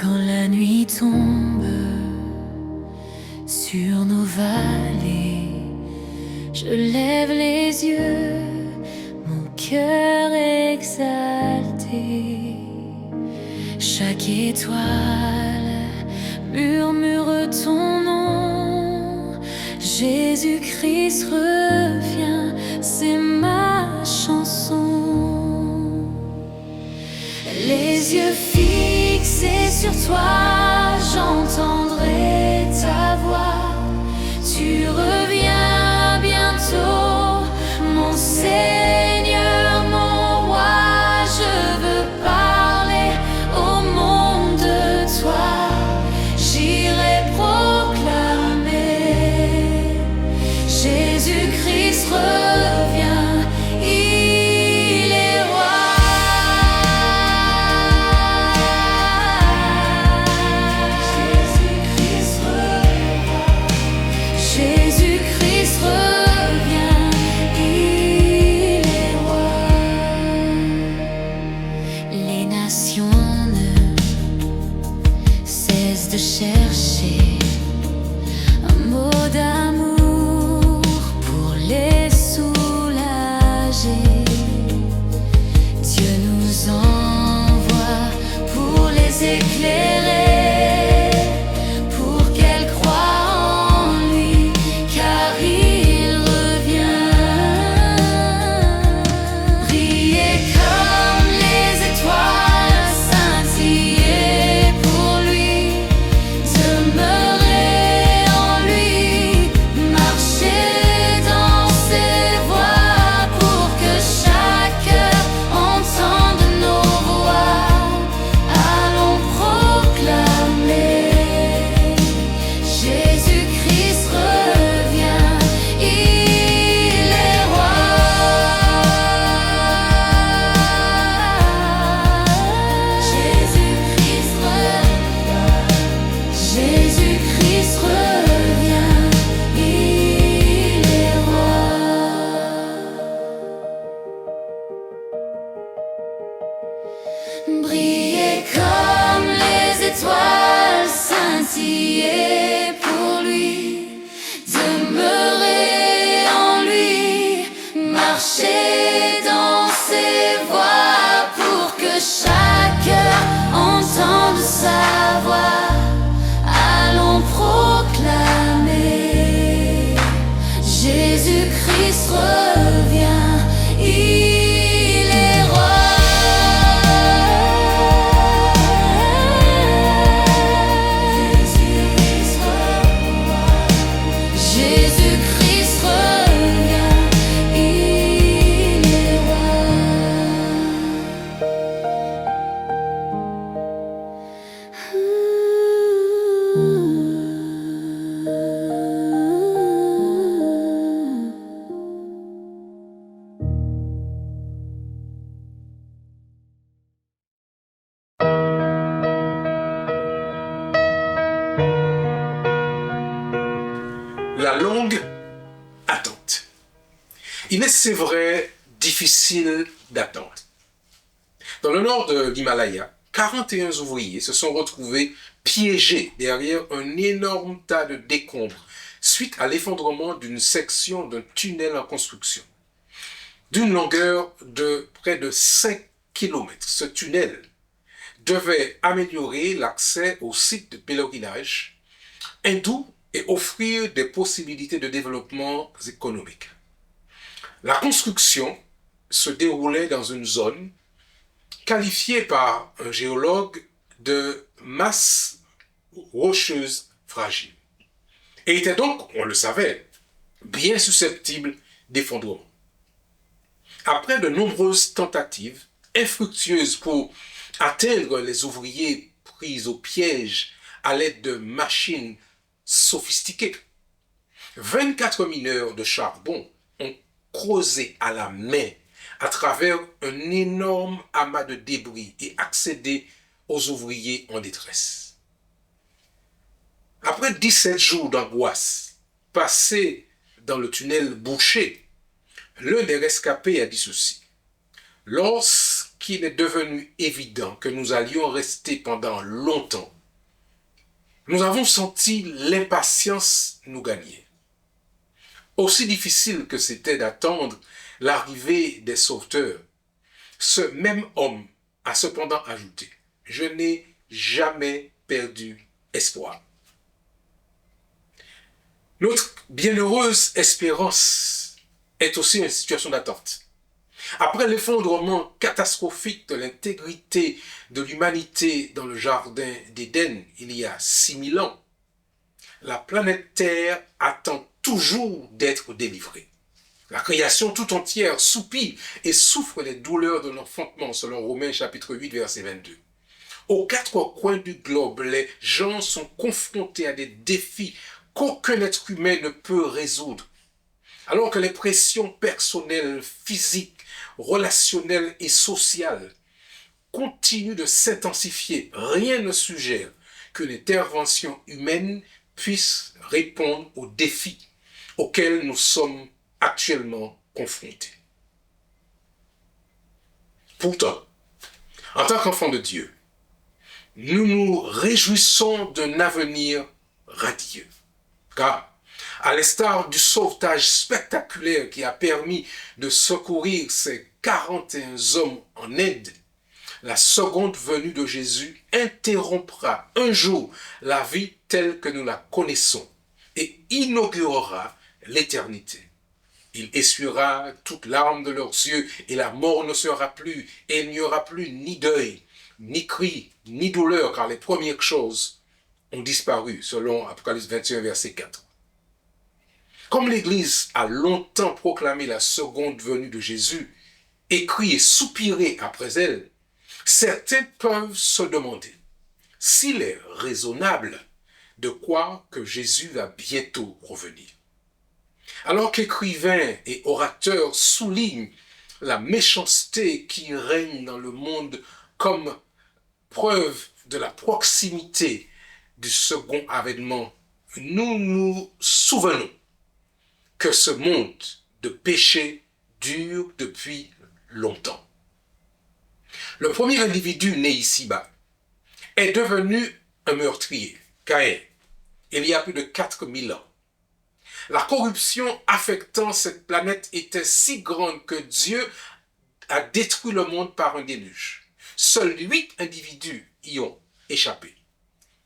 Quand la nuit tombe sur nos vallées, je lève les yeux, mon cœur exalté. Chaque étoile murmure ton nom. Jésus-Christ revient, c'est ma chanson. Les yeux fixés sur toi, j'entendrai ta voix. Tu reviens bientôt, mon Seigneur, mon roi. Je veux parler au monde de toi. J'irai proclamer Jésus-Christ revient, il est roi. Jésus-Christ revient, Jésus-Christ revient, il est roi. Les nations ne cessent de chercher un mot d'amour pour les soulager. Dieu nous envoie pour les éclairer, pour qu'elles croient en lui, car il revient. Briller comme les étoiles, scintiller pour lui, demeurer en lui, marcher dans ses voies, pour que chaque cœur entende nos voix. Allons proclamer Jésus-Christ revient, il est roi. Jésus-Christ revient, Jésus-Christ revient, il est roi. Briller comme les étoiles, scintiller pour lui, demeurer en lui, marcher dans ses voies, pour que chaque cœur entende sa voix. Allons proclamer Jésus-Christ revient, il est roi. Jésus-Christ revient, Jésus-Christ revient, il est roi. La longue attente. Il est, c'est vrai, difficile d'attendre. Dans le nord de l'Himalaya, 41 ouvriers se sont retrouvés piégés derrière un énorme tas de décombres suite à l'effondrement d'une section d'un tunnel en construction. D'une longueur de près de 5 km, ce tunnel devait améliorer l'accès au site de pèlerinage hindou et offrir des possibilités de développement économique. La construction se déroulait dans une zone qualifiée par un géologue de masse rocheuse fragile et était donc, on le savait, bien susceptible d'effondrement. Après de nombreuses tentatives infructueuses pour atteindre les ouvriers pris au piège à l'aide de machines sophistiquées, 24 mineurs de charbon ont creusé à la main à travers un énorme amas de débris et accédé aux ouvriers en détresse. Après 17 jours d'angoisse passés dans le tunnel bouché, l'un des rescapés a dit ceci: « Lorsqu'il qu'il est devenu évident que nous allions rester pendant longtemps, nous avons senti l'impatience nous gagner. Aussi difficile que c'était d'attendre l'arrivée des sauveteurs, ce même homme a cependant ajouté: « Je n'ai jamais perdu espoir. » Notre bienheureuse espérance est aussi une situation d'attente. Après l'effondrement catastrophique de l'intégrité de l'humanité dans le jardin d'Éden il y a 6000 ans, la planète Terre attend toujours d'être délivrée. La création tout entière soupire et souffre les douleurs de l'enfantement, selon Romains chapitre 8, verset 22. Aux quatre coins du globe, les gens sont confrontés à des défis qu'aucun être humain ne peut résoudre. Alors que les pressions personnelles, physiques, relationnelles et sociales continuent de s'intensifier, rien ne suggère que l'intervention humaine puisse répondre aux défis auxquels nous sommes actuellement confrontés. Pourtant, en tant qu'enfants de Dieu, nous nous réjouissons d'un avenir radieux. Car, à l'instar du sauvetage spectaculaire qui a permis de secourir ces 41 hommes en aide, la seconde venue de Jésus interrompra un jour la vie telle que nous la connaissons et inaugurera l'éternité. Il essuiera toute larme de leurs yeux et la mort ne sera plus, et il n'y aura plus ni deuil, ni cri, ni douleur, car les premières choses ont disparu, selon Apocalypse 21, verset 4. Comme l'Église a longtemps proclamé la seconde venue de Jésus, écrit et soupiré après elle, certains peuvent se demander s'il est raisonnable de croire que Jésus va bientôt revenir. Alors qu'écrivains et orateurs soulignent la méchanceté qui règne dans le monde comme preuve de la proximité du second avènement, nous nous souvenons que ce monde de péché dure depuis longtemps. Le premier individu né ici-bas est devenu un meurtrier, Caïn, il y a plus de 4000 ans. La corruption affectant cette planète était si grande que Dieu a détruit le monde par un déluge. Seuls 8 individus y ont échappé.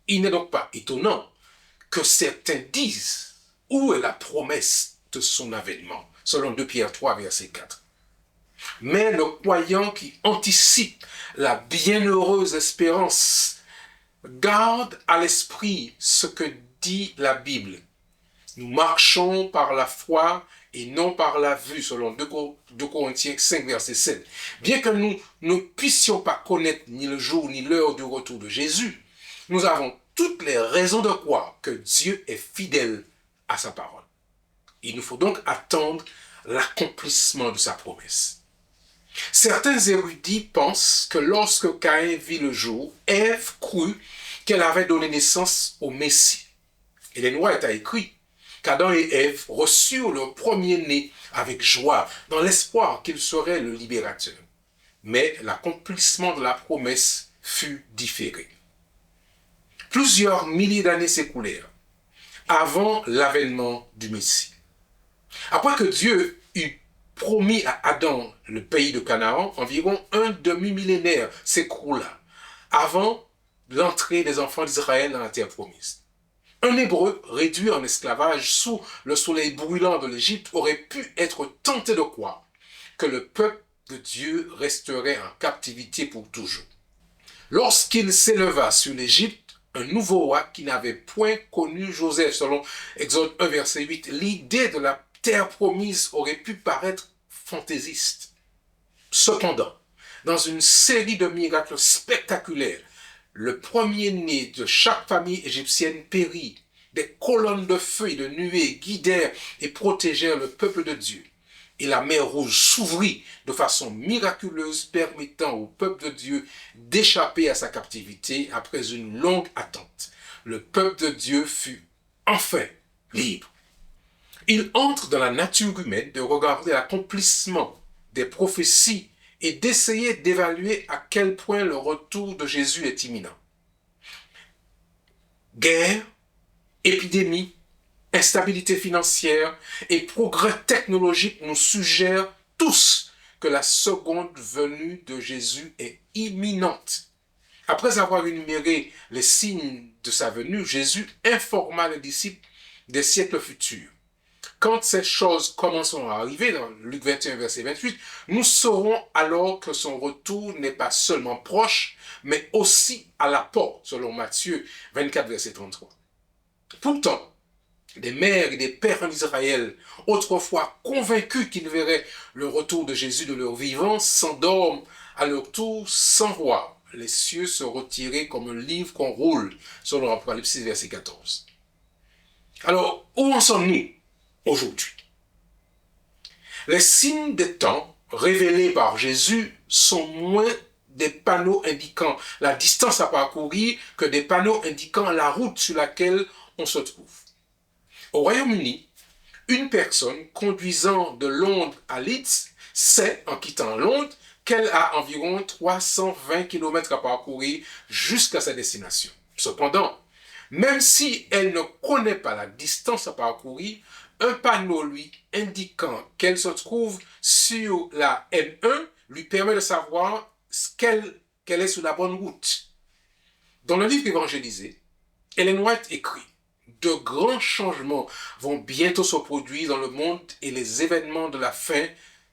Il n'est donc pas étonnant que certains disent où est la promesse de son avènement, selon 2 Pierre 3, verset 4. Mais le croyant qui anticipe la bienheureuse espérance garde à l'esprit ce que dit la Bible. Nous marchons par la foi et non par la vue, selon 2 Corinthiens 5, verset 7. Bien que nous ne puissions pas connaître ni le jour ni l'heure du retour de Jésus, nous avons toutes les raisons de croire que Dieu est fidèle à sa parole. Il nous faut donc attendre l'accomplissement de sa promesse. Certains érudits pensent que lorsque Caïn vit le jour, Ève crut qu'elle avait donné naissance au Messie. Ellen White a écrit qu'Adam et Ève reçurent leur premier-né avec joie, dans l'espoir qu'il serait le libérateur. Mais l'accomplissement de la promesse fut différé. Plusieurs milliers d'années s'écoulèrent avant l'avènement du Messie. Après que Dieu eut promis à Adam le pays de Canaan, environ un demi-millénaire s'écoula avant l'entrée des enfants d'Israël dans la terre promise. Un Hébreu réduit en esclavage sous le soleil brûlant de l'Égypte aurait pu être tenté de croire que le peuple de Dieu resterait en captivité pour toujours. Lorsqu'il s'éleva sur l'Égypte, un nouveau roi qui n'avait point connu Joseph, selon Exode 1, verset 8, l'idée de la terre promise aurait pu paraître fantaisiste. Cependant, dans une série de miracles spectaculaires, le premier-né de chaque famille égyptienne périt. Des colonnes de feu et de nuées guidèrent et protégèrent le peuple de Dieu. Et la mer Rouge s'ouvrit de façon miraculeuse, permettant au peuple de Dieu d'échapper à sa captivité après une longue attente. Le peuple de Dieu fut enfin libre. Il entre dans la nature humaine de regarder l'accomplissement des prophéties et d'essayer d'évaluer à quel point le retour de Jésus est imminent. Guerre, épidémie, instabilité financière et progrès technologique nous suggèrent tous que la seconde venue de Jésus est imminente. Après avoir énuméré les signes de sa venue, Jésus informa les disciples des siècles futurs. Quand ces choses commenceront à arriver, dans Luc 21, verset 28, nous saurons alors que son retour n'est pas seulement proche, mais aussi à la porte, selon Matthieu 24, verset 33. Pourtant, des mères et des pères en Israël, autrefois convaincus qu'ils verraient le retour de Jésus de leur vivant, s'endorment à leur tour sans voir les cieux se retirer comme un livre qu'on roule, selon Apocalypse 6, verset 14. Alors, où en sommes-nous aujourd'hui? Les signes des temps révélés par Jésus sont moins des panneaux indiquant la distance à parcourir que des panneaux indiquant la route sur laquelle on se trouve. Au Royaume-Uni, une personne conduisant de Londres à Leeds sait, en quittant Londres, qu'elle a environ 320 km à parcourir jusqu'à sa destination. Cependant, même si elle ne connaît pas la distance à parcourir, un panneau lui indiquant qu'elle se trouve sur la N1 lui permet de savoir qu'elle est sur la bonne route. Dans le livre évangélisé, Ellen White écrit « De grands changements vont bientôt se produire dans le monde et les événements de la fin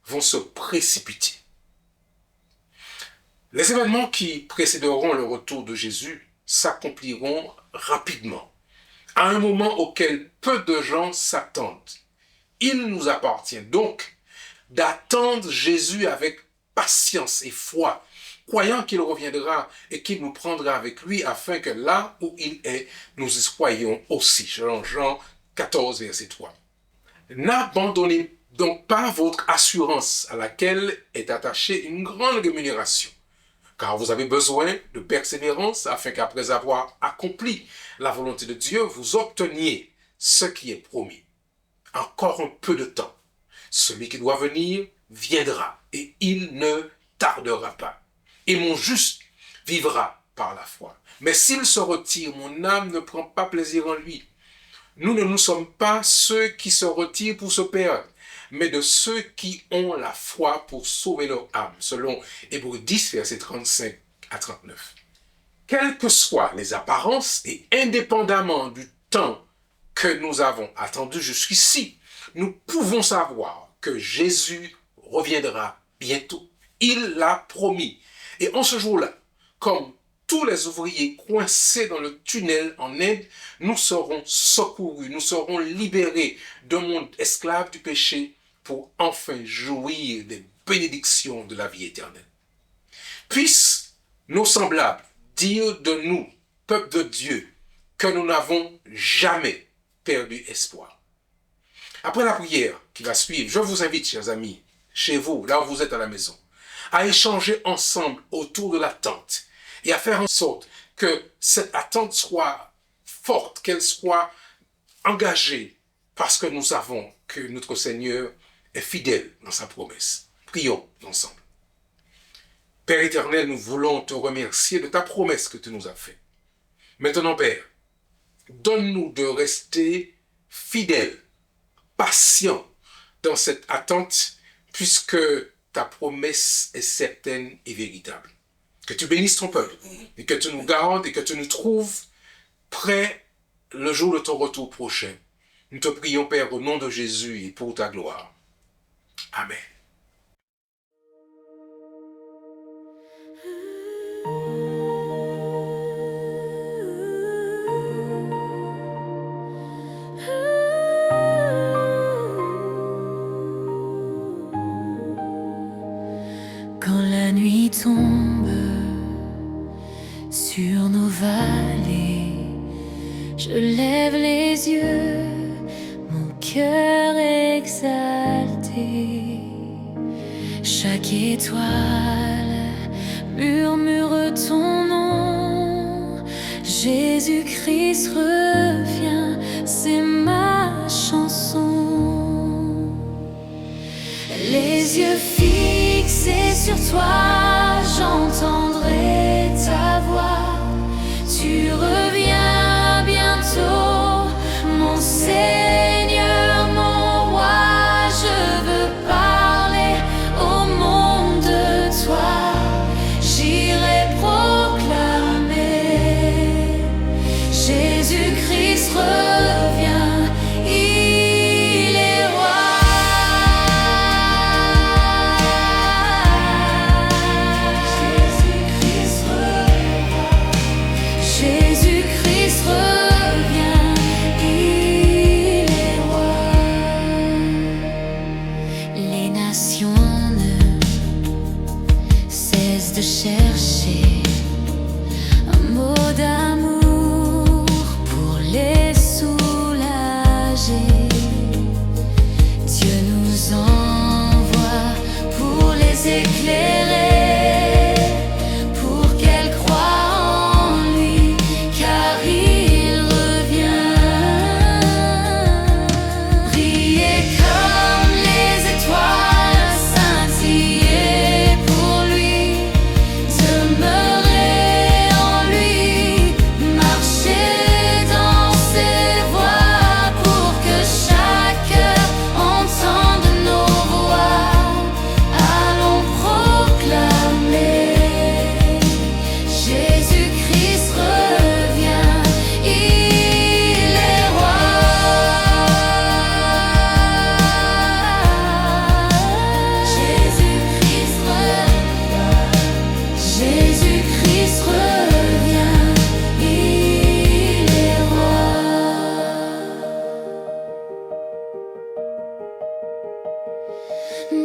vont se précipiter. » Les événements qui précéderont le retour de Jésus s'accompliront rapidement, à un moment auquel peu de gens s'attendent. Il nous appartient donc d'attendre Jésus avec patience et foi, croyant qu'il reviendra et qu'il nous prendra avec lui afin que là où il est, nous y soyons aussi, selon Jean 14, verset 3. N'abandonnez donc pas votre assurance à laquelle est attachée une grande rémunération, car vous avez besoin de persévérance afin qu'après avoir accompli la volonté de Dieu, vous obteniez ce qui est promis. Encore un peu de temps. Celui qui doit venir viendra et il ne tardera pas. Et mon juste vivra par la foi. Mais s'il se retire, mon âme ne prend pas plaisir en lui. Nous ne nous sommes pas ceux qui se retirent pour se perdre, mais de ceux qui ont la foi pour sauver leur âme, selon Hébreux 10, versets 35 à 39. Quelles que soient les apparences et indépendamment du temps que nous avons attendu jusqu'ici, nous pouvons savoir que Jésus reviendra bientôt. Il l'a promis. Et en ce jour-là, comme tous les ouvriers coincés dans le tunnel en Inde, nous serons secourus, nous serons libérés d'un monde esclave du péché pour enfin jouir des bénédictions de la vie éternelle. Puissent nos semblables dire de nous, peuple de Dieu, que nous n'avons jamais perdu espoir. Après la prière qui va suivre, je vous invite, chers amis, chez vous, là où vous êtes à la maison, à échanger ensemble autour de l'attente et à faire en sorte que cette attente soit forte, qu'elle soit engagée, parce que nous savons que notre Seigneur est fidèle dans sa promesse. Prions ensemble. Père éternel, nous voulons te remercier de ta promesse que tu nous as faite. Maintenant, Père, donne-nous de rester fidèles, patients dans cette attente, puisque ta promesse est certaine et véritable. Que tu bénisses ton peuple, et que tu nous garantes et que tu nous trouves prêts le jour de ton retour prochain. Nous te prions, Père, au nom de Jésus et pour ta gloire. Amen. Quand la nuit tombe sur nos vallées, je lève les yeux, mon cœur exalté. Chaque étoile murmure ton nom. Jésus-Christ revient, c'est ma chanson. Les yeux fixés sur toi, j'entendrai ta voix. Tu reviens bientôt, mon Seigneur, mon roi. Je veux parler au monde de toi. J'irai proclamer Jésus-Christ revient, il est roi. Jésus-Christ revient, Jésus-Christ revient, il est roi. Les nations ne cessent de chercher un mot d'amour pour les soulager. Dieu nous envoie pour les éclairer, pour qu'elles croient en lui, car il revient. Brillez comme les étoiles, scintillez pour lui, demeurez en lui, marchez dans ses voies, pour que chaque cœur entende nos voix. Allons proclamer Jésus-Christ revient, il est roi. Jésus-Christ revient, Jésus-Christ revient, il est roi.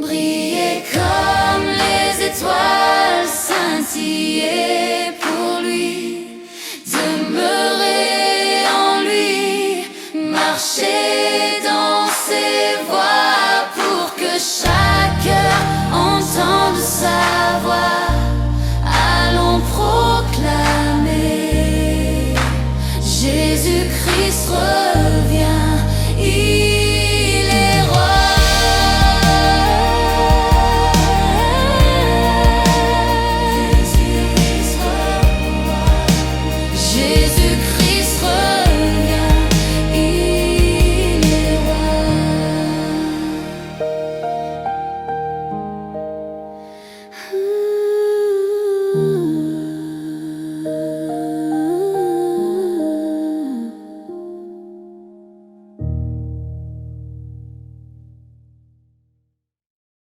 Brillez comme les étoiles, scintillez pour lui, demeurez en lui, marchez dans ses voies, pour que chaque cœur entende sa voix. Allons proclamer Jésus-Christ revient.